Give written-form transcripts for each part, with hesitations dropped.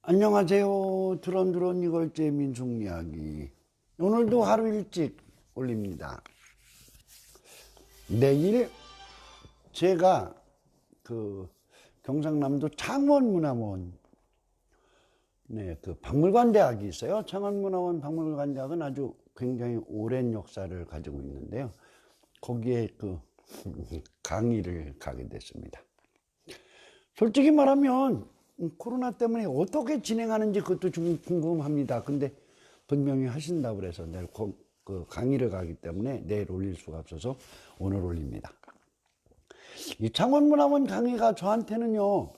안녕하세요. 드론드론 이걸째 민속 이야기. 오늘도 하루 일찍 올립니다. 내일 제가 그 경상남도 창원문화원 그 박물관 대학이 있어요. 창원문화원 박물관 대학은 아주 굉장히 오랜 역사를 가지고 있는데요. 거기에 그 강의를 가게 됐습니다. 솔직히 말하면 코로나 때문에 어떻게 진행하는지 그것도 좀 궁금합니다. 근데 분명히 하신다고 그래서 내일 그 강의를 가기 때문에 내일 올릴 수가 없어서 오늘 올립니다. 이 창원문화원 강의가 저한테는요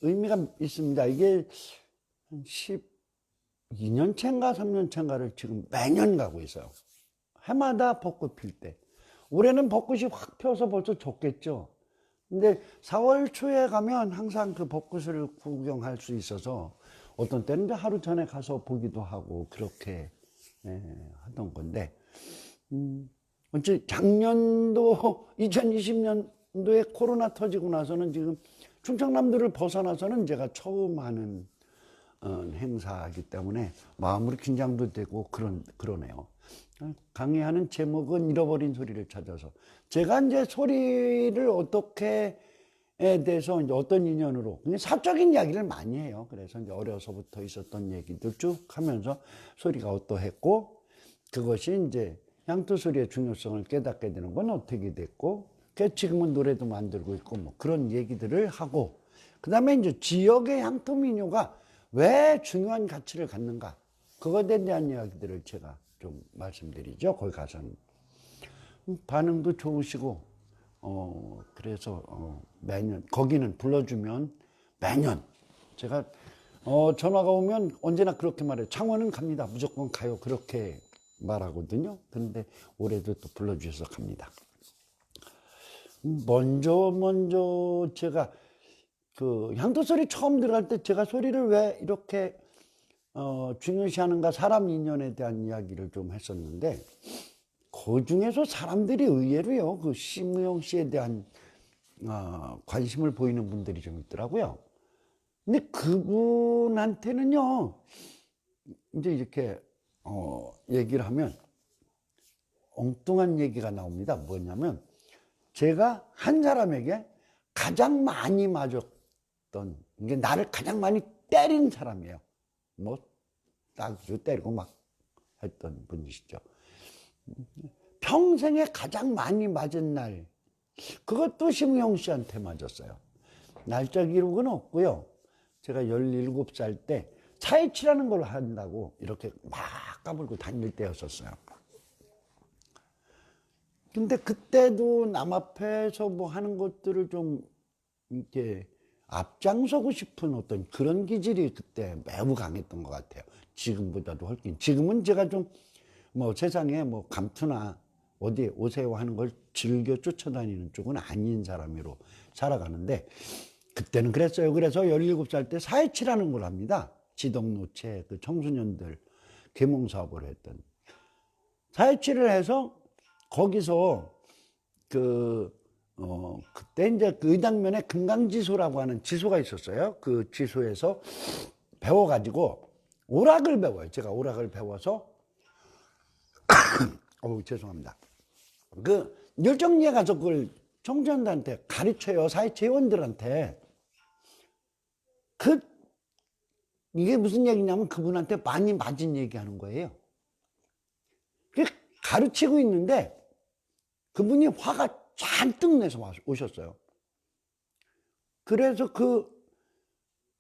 의미가 있습니다. 이게 12년째인가 3년째인가를 지금 매년 가고 있어요. 해마다 벚꽃 필 때. 올해는 벚꽃이 확 펴서 벌써 좋겠죠. 근데 4월 초에 가면 항상 그 벚꽃을 구경할 수 있어서 어떤 때는 이제 하루 전에 가서 보기도 하고 그렇게 하던 건데, 어째 작년도 2020년도에 코로나 터지고 나서는 지금 충청남도를 벗어나서는 제가 처음 하는 행사이기 때문에 마음으로 긴장도 되고 그러네요. 강의하는 제목은 잃어버린 소리를 찾아서. 제가 이제 소리를 어떻게 에 대해서 이제 어떤 인연으로 사적인 이야기를 많이 해요. 그래서 이제 어려서부터 있었던 얘기들 쭉 하면서 소리가 어떠했고, 그것이 이제 향토 소리의 중요성을 깨닫게 되는 건 어떻게 됐고, 지금은 노래도 만들고 있고 뭐 그런 얘기들을 하고, 그 다음에 이제 지역의 향토 민요가 왜 중요한 가치를 갖는가, 그것에 대한 이야기들을 제가 좀 말씀드리죠. 거기 가서는 반응도 좋으시고, 그래서 매년 거기는 불러주면 매년 제가 전화가 오면 언제나 그렇게 말해요. 창원은 갑니다. 무조건 가요. 그렇게 말하거든요. 그런데 올해도 또 불러주셔서 갑니다. 먼저 제가 그 향토 소리 처음 들어갈 때 제가 소리를 왜 이렇게 중요시하는가, 사람 인연에 대한 이야기를 좀 했었는데, 그 중에서 사람들이 의외로요, 그 심우영 씨에 대한 관심을 보이는 분들이 좀 있더라고요. 근데 그분한테는요, 이제 이렇게 얘기를 하면 엉뚱한 얘기가 나옵니다. 뭐냐면, 제가 한 사람에게 가장 많이 맞았던, 이게 나를 가장 많이 때린 사람이에요. 뭐 딱지로 때리고 막 했던 분이시죠. 평생에 가장 많이 맞은 날, 그것도 심우영 씨한테 맞았어요. 날짜 기록은 없고요. 제가 17살 때 차이치라는 걸 한다고 이렇게 막 까불고 다닐 때였었어요. 근데 그때도 남 앞에서 뭐 하는 것들을 좀 이렇게 앞장서고 싶은 어떤 그런 기질이 그때 매우 강했던 것 같아요. 지금보다도 훨씬. 지금은 제가 좀 뭐 세상에 뭐 감투나 어디 오세요 하는 걸 즐겨 쫓아다니는 쪽은 아닌 사람으로 살아가는데, 그때는 그랬어요. 그래서 17살 때 4.27라는 걸 합니다. 지덕노체 그 청소년들 계몽 사업을 했던 4.27을 해서 거기서 그때 이제 그 의당면에 금강지소라고 하는 지소가 있었어요. 그 지소에서 배워가지고 오락을 배워요. 제가 오락을 배워서, 죄송합니다. 그 열정리에 가서 그걸 청소년들한테 가르쳐요. 사회체원들한테. 이게 무슨 얘기냐면 그분한테 많이 맞은 얘기하는 거예요. 가르치고 있는데 그분이 화가 잔뜩 내서 오셨어요. 그래서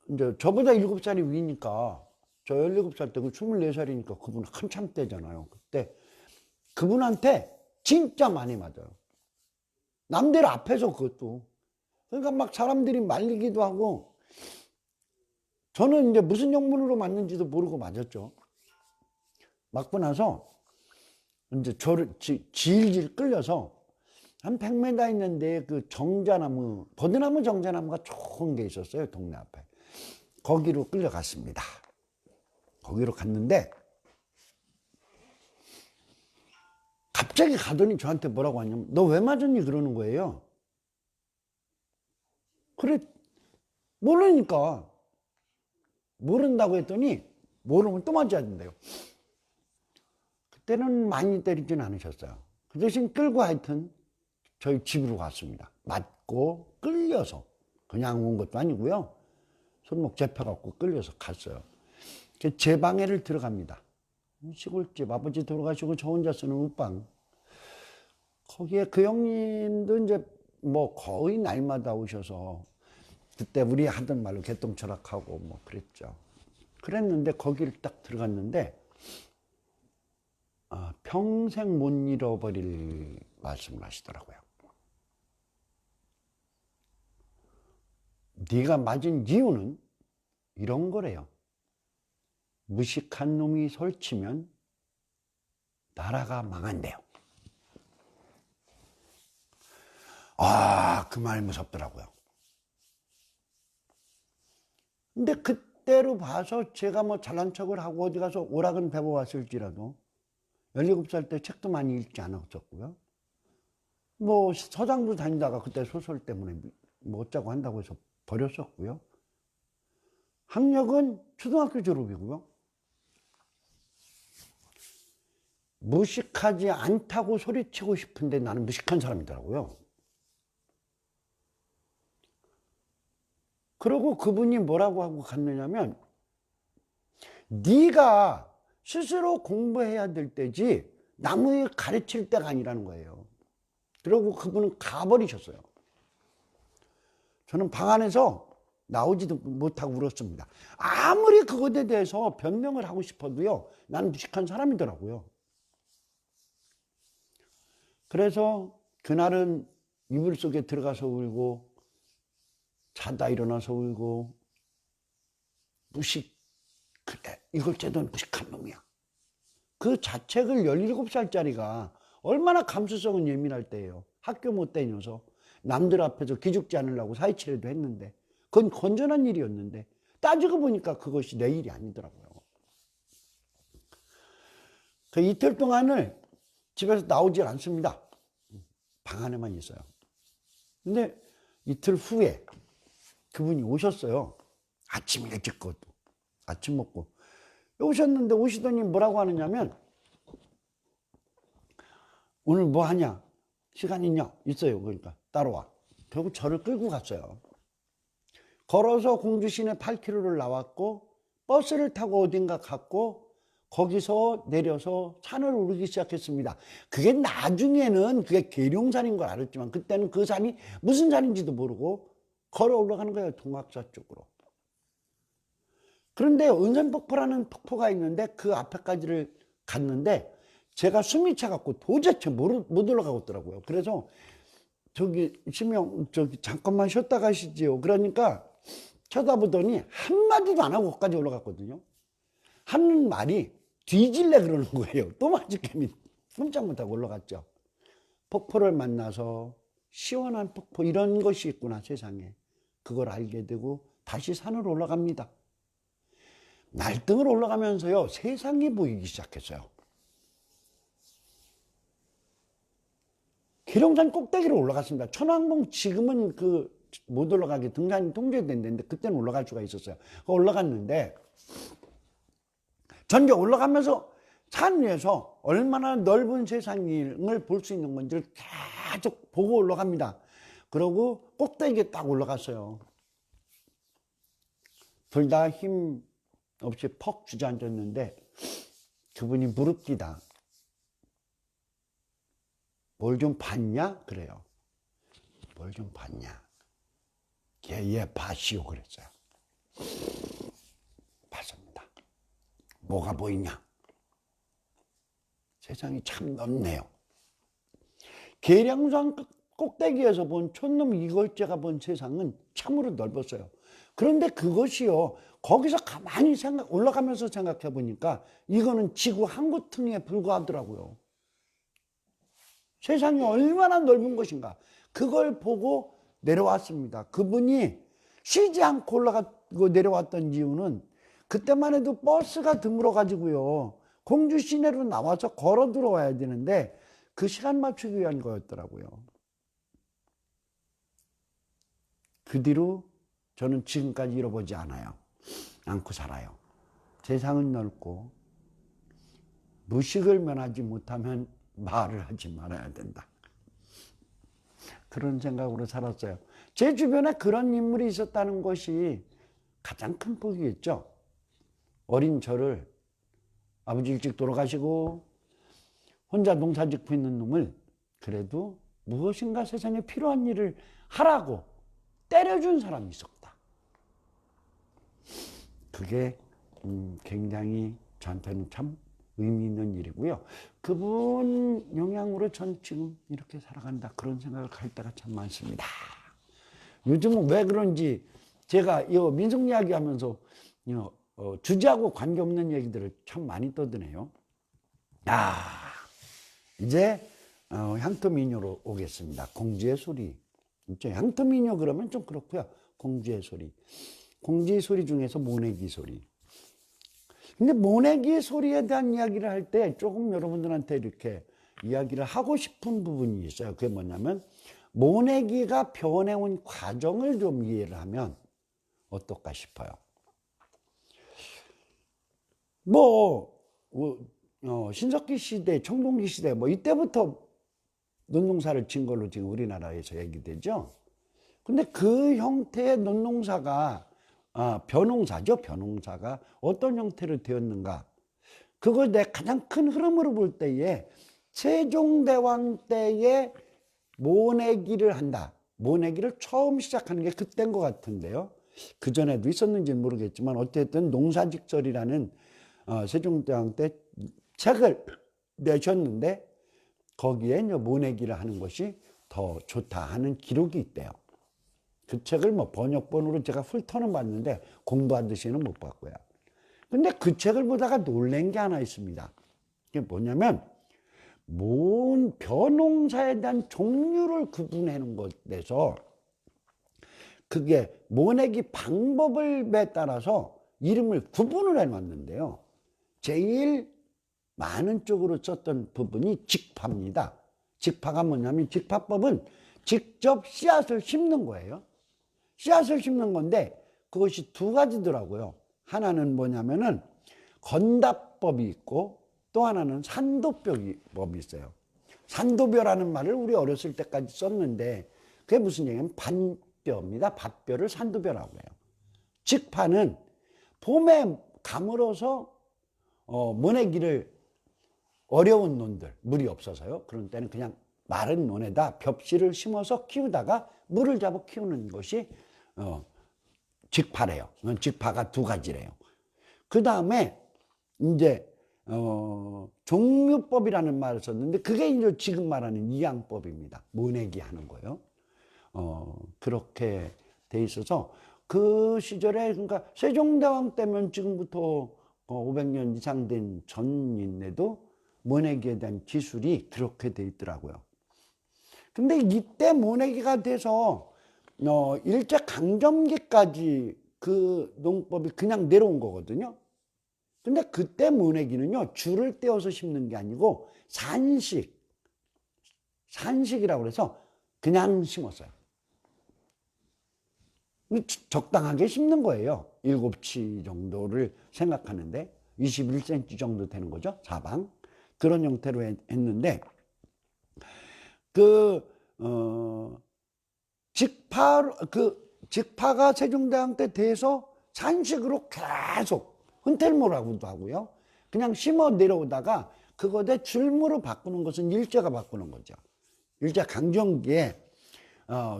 이제 저보다 7살이 위니까, 저 17살 때 그 24살이니까 그분 한참 때잖아요. 그때 그분한테 진짜 많이 맞아요. 남들 앞에서 그것도. 그러니까 막 사람들이 말리기도 하고, 저는 이제 무슨 영문으로 맞는지도 모르고 맞았죠. 맞고 나서 이제 저를 질질 끌려서 한 100m 있는데 그 정자나무, 버드나무 정자나무가 좋은 게 있었어요. 동네 앞에. 거기로 끌려갔습니다. 거기로 갔는데 갑자기 가더니 저한테 뭐라고 하냐면, 너 왜 맞았니? 그러는 거예요. 그래, 모르니까. 모른다고 했더니 모르면 또 맞아야 된대요. 그때는 많이 때리진 않으셨어요. 그 대신 끌고 하여튼 저희 집으로 갔습니다. 맞고 끌려서. 그냥 온 것도 아니고요. 손목 잡혀갖고 끌려서 갔어요. 제 방에를 들어갑니다. 시골집, 아버지 돌아가시고 저 혼자 쓰는 웃방. 거기에 그 형님도 이제 뭐 거의 날마다 오셔서 그때 우리 하던 말로 개똥철학하고 뭐 그랬죠. 그랬는데 거기를 딱 들어갔는데 평생 못 잃어버릴 말씀을 하시더라고요. 네가 맞은 이유는 이런 거래요. 무식한 놈이 설치면 나라가 망한대요. 그 말 무섭더라고요. 근데 그때로 봐서 제가 뭐 잘난 척을 하고 어디 가서 오락은 배워왔을지라도 17살 때 책도 많이 읽지 않았었고요. 뭐 서당도 다니다가 그때 소설 때문에 뭐 어쩌고 한다고 해서 버렸었고요. 학력은 초등학교 졸업이고요. 무식하지 않다고 소리치고 싶은데 나는 무식한 사람이더라고요. 그러고 그분이 뭐라고 하고 갔느냐면 네가 스스로 공부해야 될 때지 남의 가르칠 때가 아니라는 거예요. 그러고 그분은 가버리셨어요. 저는 방 안에서 나오지도 못하고 울었습니다. 아무리 그것에 대해서 변명을 하고 싶어도요, 나는 무식한 사람이더라고요. 그래서 그날은 이불 속에 들어가서 울고 자다 일어나서 울고 그래 이걸 쟤도 무식한 놈이야. 그 자책을 17살짜리가 얼마나 감수성은 예민할 때예요. 학교 못 다녀서 남들 앞에서 기죽지 않으려고 사회치레도 했는데 그건 건전한 일이었는데 따지고 보니까 그것이 내 일이 아니더라고요. 그 이틀 동안을 집에서 나오질 않습니다. 방 안에만 있어요. 근데 이틀 후에 그분이 오셨어요. 아침 일찍 아침 먹고 오셨는데 오시더니 뭐라고 하느냐면 오늘 뭐 하냐? 시간 있냐? 있어요. 그러니까 따라와. 결국 저를 끌고 갔어요. 걸어서 공주 시내 8km를 나왔고 버스를 타고 어딘가 갔고 거기서 내려서 산을 오르기 시작했습니다. 그게 나중에는 그게 계룡산인 걸 알았지만 그때는 그 산이 무슨 산인지도 모르고 걸어 올라가는 거예요. 동학사 쪽으로. 그런데 은선폭포라는 폭포가 있는데 그 앞에까지를 갔는데 제가 숨이 차갖고 도대체 못 올라가고 있더라고요. 그래서 잠깐만 쉬었다 가시지요. 그러니까 쳐다보더니 한마디도 안 하고 거기까지 올라갔거든요. 하는 말이 뒤질래 그러는 거예요. 또 마주개미 꼼짝 못하고 올라갔죠. 폭포를 만나서 시원한 폭포 이런 것이 있구나 세상에. 그걸 알게 되고 다시 산으로 올라갑니다. 날등을 올라가면서요 세상이 보이기 시작했어요. 계룡산 꼭대기로 올라갔습니다. 천왕봉 지금은 못 올라가게 등산이 통제된 데인데 그때는 올라갈 수가 있었어요. 올라갔는데 전개 올라가면서 산 위에서 얼마나 넓은 세상을 볼 수 있는 건지를 계속 보고 올라갑니다. 그러고 꼭대기에 딱 올라갔어요. 둘 다 힘 없이 퍽 주저앉았는데 그분이 물읍디다. 뭘 좀 봤냐? 그래요. 뭘 좀 봤냐? 얘 봤시오 그랬어요. 봤습니다. 뭐가 보이냐? 세상이 참 넓네요. 계룡산 꼭대기에서 본 촌놈 이걸째가 본 세상은 참으로 넓었어요. 그런데 그것이요, 거기서 가만히 올라가면서 생각해 보니까 이거는 지구 한 구퉁이에 불과하더라고요. 세상이 얼마나 넓은 것인가. 그걸 보고 내려왔습니다. 그분이 쉬지 않고 올라가고 내려왔던 이유는 그때만 해도 버스가 드물어가지고요. 공주 시내로 나와서 걸어 들어와야 되는데 그 시간 맞추기 위한 거였더라고요. 그 뒤로 저는 지금까지 잃어보지 않아요. 않고 살아요. 세상은 넓고 무식을 면하지 못하면 말을 하지 말아야 된다. 그런 생각으로 살았어요. 제 주변에 그런 인물이 있었다는 것이 가장 큰 복이겠죠. 어린 저를 아버지 일찍 돌아가시고 혼자 농사 짓고 있는 놈을 그래도 무엇인가 세상에 필요한 일을 하라고 때려준 사람이 있었다. 그게 굉장히 저한테는 참 의미 있는 일이고요. 그분 영향으로 전 지금 이렇게 살아간다. 그런 생각을 할 때가 참 많습니다. 요즘은 왜 그런지 제가 이 민속 이야기 하면서 주제하고 관계없는 얘기들을 참 많이 떠드네요. 이제 향토미녀로 오겠습니다. 공주의 소리. 향토미녀 그러면 좀 그렇고요. 공주의 소리. 공주의 소리 중에서 모내기 소리. 근데 모내기 소리에 대한 이야기를 할 때 조금 여러분들한테 이렇게 이야기를 하고 싶은 부분이 있어요. 그게 뭐냐면 모내기가 변해온 과정을 좀 이해를 하면 어떨까 싶어요. 신석기 시대, 청동기 시대 이때부터 논농사를 진 걸로 지금 우리나라에서 얘기되죠. 근데 그 형태의 논농사가 벼농사죠. 벼농사가 어떤 형태로 되었는가. 그걸 내 가장 큰 흐름으로 볼 때에 세종대왕 때에 모내기를 한다. 모내기를 처음 시작하는 게 그때인 것 같은데요. 그전에도 있었는지는 모르겠지만 어쨌든 농사직설이라는 세종대왕 때 책을 내셨는데 거기에 모내기를 하는 것이 더 좋다 하는 기록이 있대요. 그 책을 번역본으로 제가 훑어는 봤는데 공부하듯이는 못 봤고요. 근데 그 책을 보다가 놀란 게 하나 있습니다. 그게 뭐냐면 벼농사에 대한 종류를 구분해 놓은 것에서 그게 모내기 방법에 따라서 이름을 구분을 해 놨는데요. 제일 많은 쪽으로 썼던 부분이 직파입니다. 직파가 뭐냐면 직파법은 직접 씨앗을 심는 거예요. 씨앗을 심는 건데 그것이 두 가지더라고요. 하나는 뭐냐면은 건답법이 있고 또 하나는 산도법이 있어요. 산도벼라는 말을 우리 어렸을 때까지 썼는데 그게 무슨 얘기냐면 반벼입니다. 밭벼를 산도벼라고 해요. 직파는 봄에 가물어서 모내기를 어려운 논들, 물이 없어서요. 그런 때는 그냥 마른 논에다 벽씨를 심어서 키우다가 물을 잡아 키우는 것이 직파래요. 직파가 두 가지래요. 그 다음에 이제 종류법이라는 말을 썼는데 그게 이제 지금 말하는 이양법입니다. 모내기 하는 거예요. 그렇게 돼 있어서 그 시절에 그러니까 세종대왕 때면 지금부터 500년 이상 된 전인데도 모내기에 대한 기술이 그렇게 돼 있더라고요. 근데 이때 모내기가 돼서 일제 강점기까지 그 농법이 그냥 내려온 거거든요. 근데 그때 모내기는요, 줄을 떼어서 심는 게 아니고 산식이라고 해서 그냥 심었어요. 적당하게 심는 거예요. 7치 정도를 생각하는데 21cm 정도 되는 거죠. 사방. 그런 형태로 했는데 직파가 세종대왕 때 돼서 산식으로 계속 흔들모라고도 하고요. 그냥 심어 내려오다가 그거에 줄무로 바꾸는 것은 일제가 바꾸는 거죠. 일제 강점기에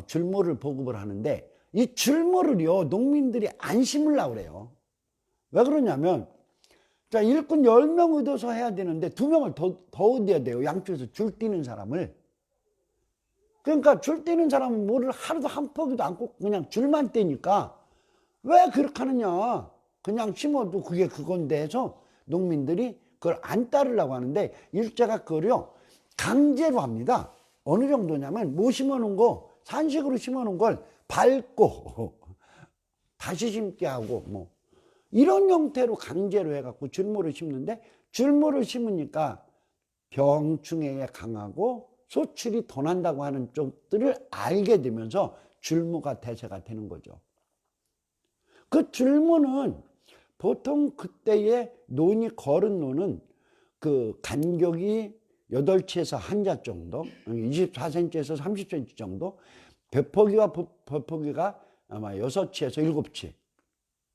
줄무를 보급을 하는데 이 줄무를요 농민들이 안 심으려고 그래요. 왜 그러냐면 자 일꾼 10명 얻어서 해야 되는데 2명을 더 얻어야 돼요. 양쪽에서 줄 띄는 사람을. 그러니까 줄 띄는 사람은 뭐를 하루도 한 포기도 않고 그냥 줄만 떼니까 왜 그렇게 하느냐. 그냥 심어도 그게 그건데 해서 농민들이 그걸 안 따르려고 하는데 일제가 그걸요 강제로 합니다. 어느 정도냐면 뭐 심어놓은 거 산식으로 심어놓은 걸 밟고 다시 심게 하고 뭐 이런 형태로 강제로 해갖고 줄무를 심는데 줄무를 심으니까 병충해에 강하고 소출이 더 난다고 하는 쪽들을 알게 되면서 줄무가 대세가 되는 거죠. 그 줄무는 보통 그때의 논이 걸은 논은 그 간격이 8치에서 한자 정도, 24cm에서 30cm 정도, 벼포기와 벼포기가 아마 6치에서 7치,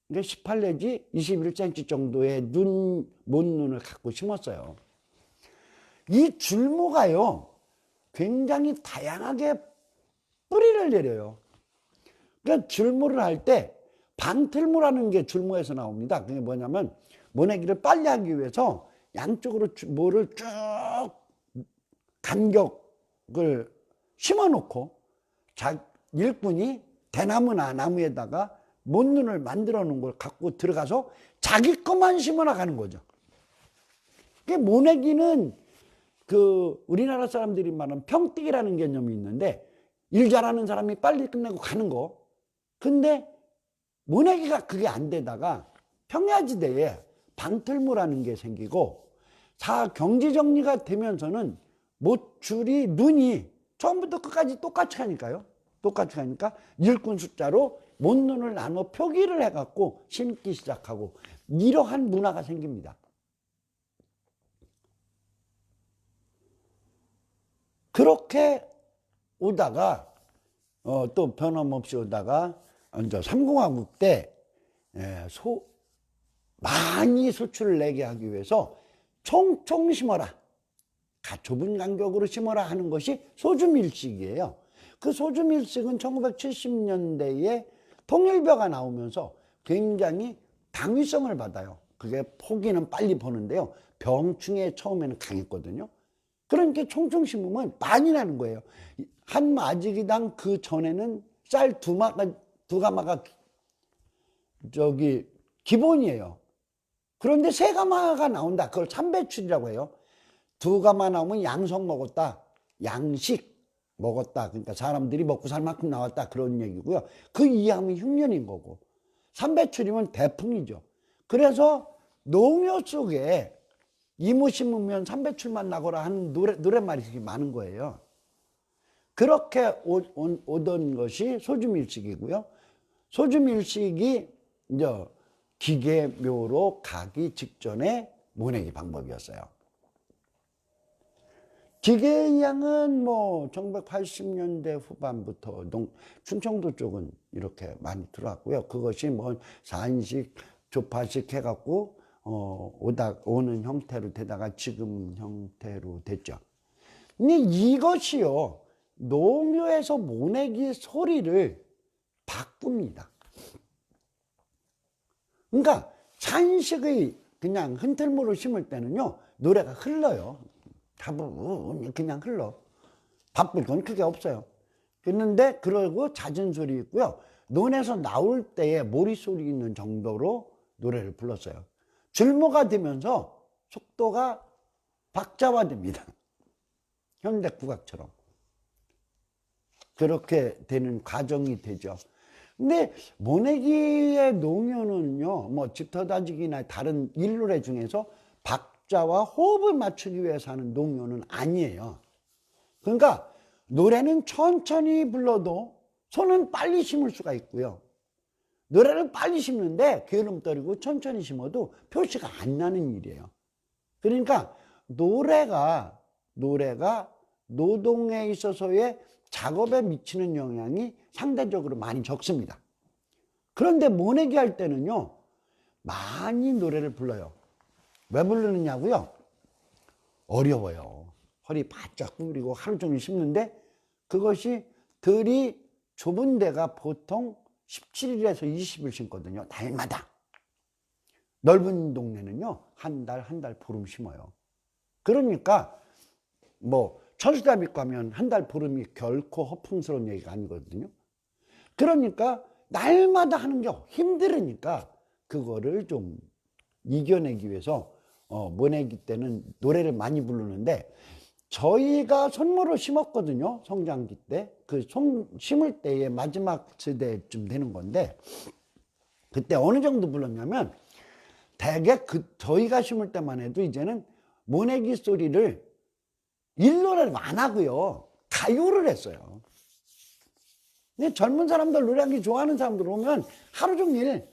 그러니까 18 내지 21cm 정도의 못눈을 갖고 심었어요. 이 줄무가요, 굉장히 다양하게 뿌리를 내려요. 그러니까 줄무를 할 때 반틀무라는 게 줄무에서 나옵니다. 그게 뭐냐면 모내기를 빨리 하기 위해서 양쪽으로 모를 쭉 간격을 심어 놓고 일꾼이 대나무나 나무에다가 못눈을 만들어 놓은 걸 갖고 들어가서 자기 것만 심어 나가는 거죠. 모내기는 그 우리나라 사람들이 말하는 평뛰기라는 개념이 있는데, 일 잘하는 사람이 빨리 끝내고 가는 거. 근데 모내기가 그게 안 되다가 평야지대에 반틀무라는 게 생기고, 경지 정리가 되면서는 못줄이 눈이 처음부터 끝까지 똑같이 하니까요. 똑같이 하니까 일꾼 숫자로 못눈을 나눠 표기를 해갖고 심기 시작하고, 이러한 문화가 생깁니다. 그렇게 오다가 또 변함없이 오다가 이제 삼공화국 때 많이 수출을 내게 하기 위해서 총총 심어라, 좁은 간격으로 심어라 하는 것이 소주밀식이에요. 그 소주밀식은 1970년대에 통일벼가 나오면서 굉장히 당위성을 받아요. 그게 포기는 빨리 보는데요, 병충해 처음에는 강했거든요. 그러니까 총총 심으면 많이 나는 거예요. 한 마지기당 그 전에는 쌀 두 가마가 기본이에요. 그런데 세 가마가 나온다. 그걸 참배출이라고 해요. 두 가마 나오면 양석 먹었다, 양식 먹었다. 그러니까 사람들이 먹고 살 만큼 나왔다, 그런 얘기고요. 그 이하면 흉년인 거고, 삼배출이면 대풍이죠. 그래서 농요 속에 이모 심으면 삼배출만 나거라 하는 노랫말이 많은 거예요. 그렇게 오던 것이 소주밀식이고요. 소주밀식이 이제 기계묘로 가기 직전에 모내기 방법이었어요. 기계양은 뭐 1980년대 후반부터 충청도 쪽은 이렇게 많이 들어왔고요. 그것이 뭐 4인식, 조파식 해갖고 오는 형태로 되다가 지금 형태로 됐죠. 근데 이것이요, 농요에서 모내기 소리를 바꿉니다. 그러니까 산식의 그냥 흔들모를 심을 때는요, 노래가 흘러요. 다분 그냥 흘러. 바꿀 건 크게 없어요. 그런데 그러고 잦은 소리 있고요, 논에서 나올 때에 모리 소리 있는 정도로 노래를 불렀어요. 줄모가 되면서 속도가 박자화됩니다. 현대 국악처럼. 그렇게 되는 과정이 되죠. 근데 모내기의 농요는요, 뭐 집터다지기나 다른 일노래 중에서 박자와 호흡을 맞추기 위해서 하는 농요는 아니에요. 그러니까 노래는 천천히 불러도 손은 빨리 심을 수가 있고요, 노래를 빨리 심는데 게으름 떨이고 천천히 심어도 표시가 안 나는 일이에요. 그러니까 노래가 노동에 있어서의 작업에 미치는 영향이 상대적으로 많이 적습니다. 그런데 모내기 할 때는요, 많이 노래를 불러요. 왜 부르느냐고요? 어려워요. 허리 바짝 구부리고 하루 종일 심는데, 그것이 들이 좁은 데가 보통 17일에서 20일 심거든요, 달마다. 넓은 동네는요, 한 달 보름 심어요. 그러니까 뭐 천수다빛 가면 한 달 보름이 결코 허풍스러운 얘기가 아니거든요. 그러니까 날마다 하는 게 힘들으니까 그거를 좀 이겨내기 위해서 모내기 때는 노래를 많이 부르는데, 저희가 손모를 심었거든요, 성장기 때. 그 심을 때의 마지막 세대쯤 되는 건데, 그때 어느 정도 불렀냐면, 대개 저희가 심을 때만 해도 이제는 모내기 소리를 일노래를 안 하고요, 가요를 했어요. 근데 젊은 사람들, 노래하기 좋아하는 사람들 오면 하루 종일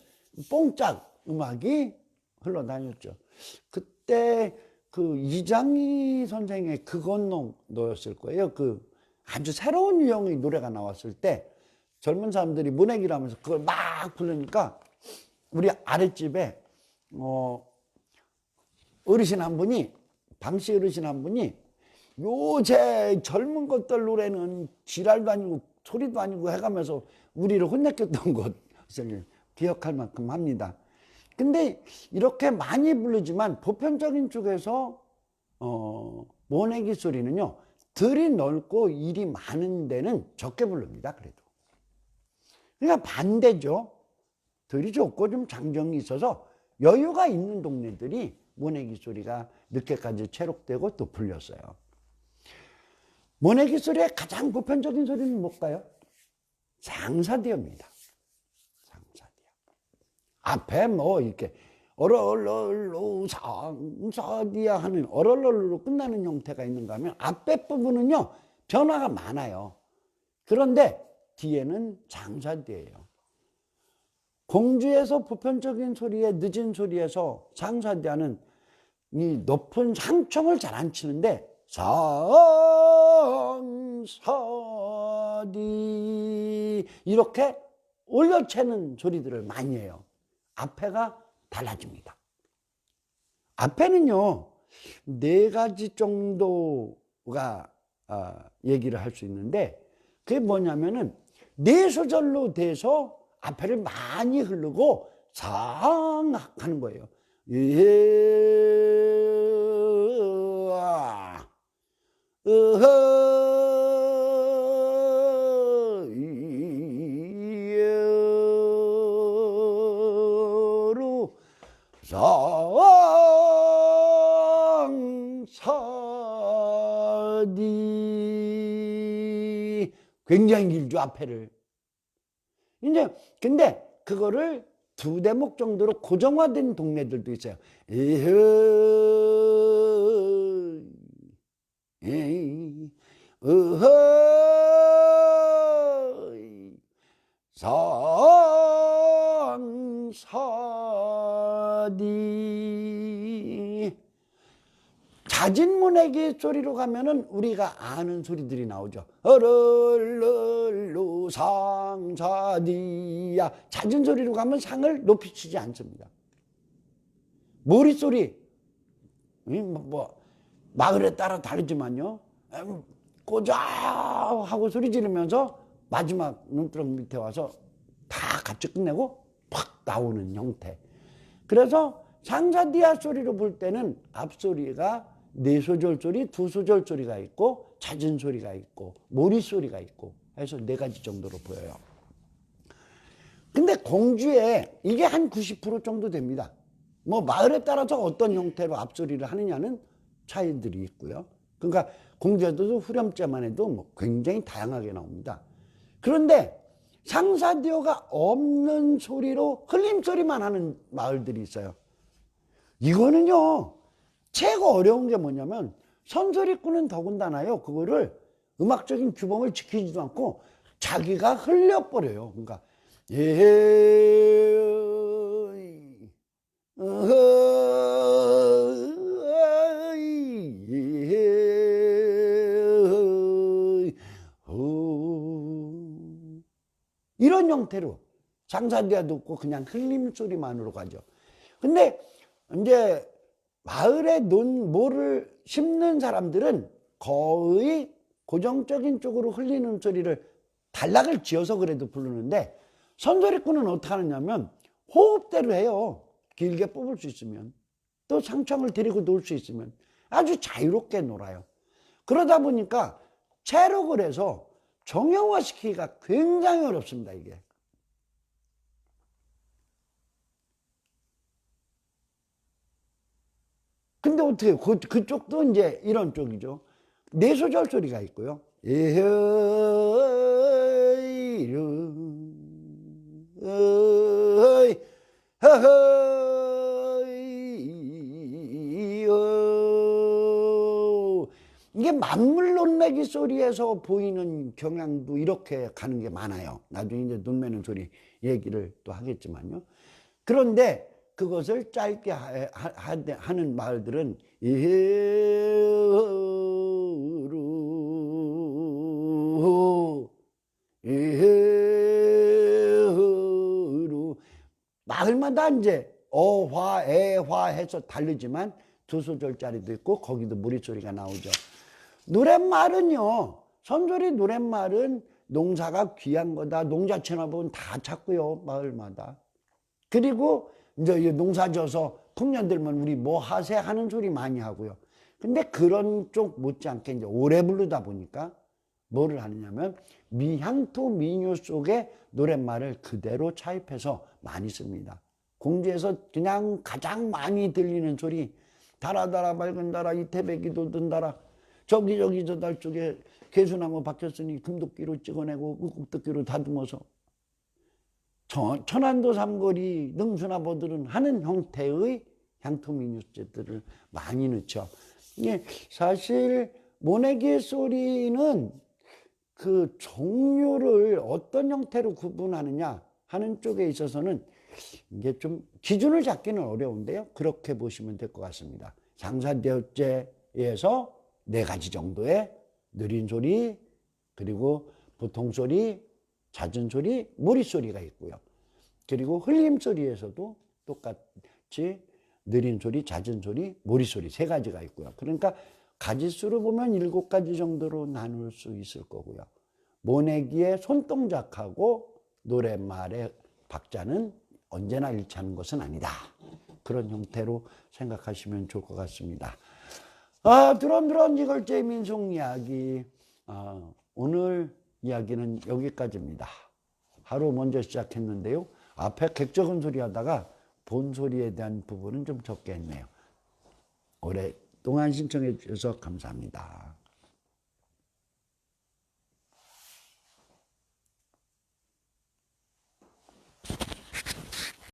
뽕짝 음악이 흘러다녔죠. 그때 그 이장희 선생의 그건너였을 거예요. 그 아주 새로운 유형의 노래가 나왔을 때 젊은 사람들이 문학이라면서 그걸 막 부르니까 우리 아랫집에 어르신 한 분이, 방씨 어르신 한 분이 요새 젊은 것들 노래는 지랄도 아니고 소리도 아니고 해가면서 우리를 혼내켰던 것을 기억할 만큼 합니다. 근데 이렇게 많이 부르지만 보편적인 쪽에서 모내기 소리는요, 들이 넓고 일이 많은 데는 적게 부릅니다. 그래도 그러니까 반대죠. 들이 좁고 좀 장정이 있어서 여유가 있는 동네들이 모내기 소리가 늦게까지 채록되고 또 불렸어요. 모내기 소리의 가장 보편적인 소리는 뭘까요? 상사디어입니다. 상사디어. 앞에 뭐 이렇게 어럴럴로 상사디어 하는 어럴럴로 끝나는 형태가 있는가 하면 앞에 부분은요 변화가 많아요. 그런데 뒤에는 장사디예요. 공주에서 보편적인 소리에 늦은 소리에서 상사디어는 이 높은 상청을 잘 안 치는데 상사디 이렇게 올려채는 소리들을 많이 해요. 앞에가 달라집니다. 앞에는요 4가지 정도가 얘기를 할 수 있는데 그게 뭐냐면은 4소절로 돼서 앞에를 많이 흐르고 상 하는 거예요. 상사디 굉장히 길죠 앞에를. 이제 근데 그거를 2대목 정도로 고정화된 동네들도 있어요. 상사디 잦은 문학의 소리로 가면은 우리가 아는 소리들이 나오죠. 어럴럴로 상사디야. 잦은 소리로 가면 상을 높이 치지 않습니다. 머릿소리 뭐 마을에 따라 다르지만요. 꼬자 하고 소리 지르면서 마지막 눈두렁 밑에 와서 다 같이 끝내고 팍 나오는 형태. 그래서 상사디아 소리로 볼 때는 앞소리가 4소절 소리, 2소절 소리가 있고 잦은 소리가 있고 모리 소리가 있고 해서 4가지 정도로 보여요. 근데 공주에 이게 한 90% 정도 됩니다. 뭐 마을에 따라서 어떤 형태로 앞소리를 하느냐는 차이들이 있고요. 그러니까 공주에도 후렴자만 해도 뭐 굉장히 다양하게 나옵니다. 그런데 상사디오가 없는 소리로 흘림소리만 하는 마을들이 있어요. 이거는요 최고 어려운 게 뭐냐면 선소리꾼은 더군다나요 그거를 음악적인 규범을 지키지도 않고 자기가 흘려버려요. 그러니까 이런 형태로 상사디아도 없고 그냥 흘림소리만으로 가죠. 근데 이제 마을에 모를 심는 사람들은 거의 고정적인 쪽으로 흘리는 소리를 단락을 지어서 그래도 부르는데 선소리꾼은 어떻게 하느냐면 호흡대로 해요. 길게 뽑을 수 있으면 또 상청을 데리고 놀 수 있으면 아주 자유롭게 놀아요. 그러다 보니까 체록을 해서 정형화시키기가 굉장히 어렵습니다. 이게 근데 어떻게 해요? 그쪽도 이제 이런 쪽이죠. 4소절 소리가 있고요. 이게 만물 논매기 소리에서 보이는 경향도 이렇게 가는 게 많아요. 나중에 이제 논매는 소리 얘기를 또 하겠지만요. 그런데 그것을 짧게 하는 말들은 이해루 이해루 마을마다 이제 어화 애화 해서 다르지만 두 소절짜리도 있고 거기도 무리소리가 나오죠. 노랫말은요, 선조리 노랫말은 농사가 귀한 거다. 농자체나 보면 다 찾고요, 마을마다. 그리고 이제 농사 져서 풍년 들면 우리 뭐 하세 하는 소리 많이 하고요. 근데 그런 쪽 못지않게 이제 오래 부르다 보니까 뭐를 하느냐면 미향토 민요 속의 노랫말을 그대로 차입해서 많이 씁니다. 공주에서 그냥 가장 많이 들리는 소리, 달아달아 맑은 달아 이태백이 돋은 달아, 저기 저 달 쪽에 개수나무 박혔으니 금도끼로 찍어내고 꾹꾹도끼로 다듬어서 천안도 삼거리 능수나보들은 하는 형태의 향토민요제들을 많이 넣죠. 이게 사실 모내기 소리는 그 종류를 어떤 형태로 구분하느냐 하는 쪽에 있어서는 이게 좀 기준을 잡기는 어려운데요. 그렇게 보시면 될 것 같습니다. 장사대어제에서 4가지 정도의 느린 소리, 그리고 보통 소리, 잦은 소리, 무리소리가 있고요. 그리고 흘림 소리에서도 똑같이 느린 소리, 잦은 소리, 무리소리 3가지가 있고요. 그러니까 가지수로 보면 7가지 정도로 나눌 수 있을 거고요. 모내기의 손동작하고 노랫말의 박자는 언제나 일치하는 것은 아니다. 그런 형태로 생각하시면 좋을 것 같습니다. 드런드런 이걸제 민속 이야기. 오늘 이야기는 여기까지입니다. 하루 먼저 시작했는데요. 앞에 객적은 소리 하다가 본 소리에 대한 부분은 좀 적게 했네요. 오랫동안 신청해 주셔서 감사합니다.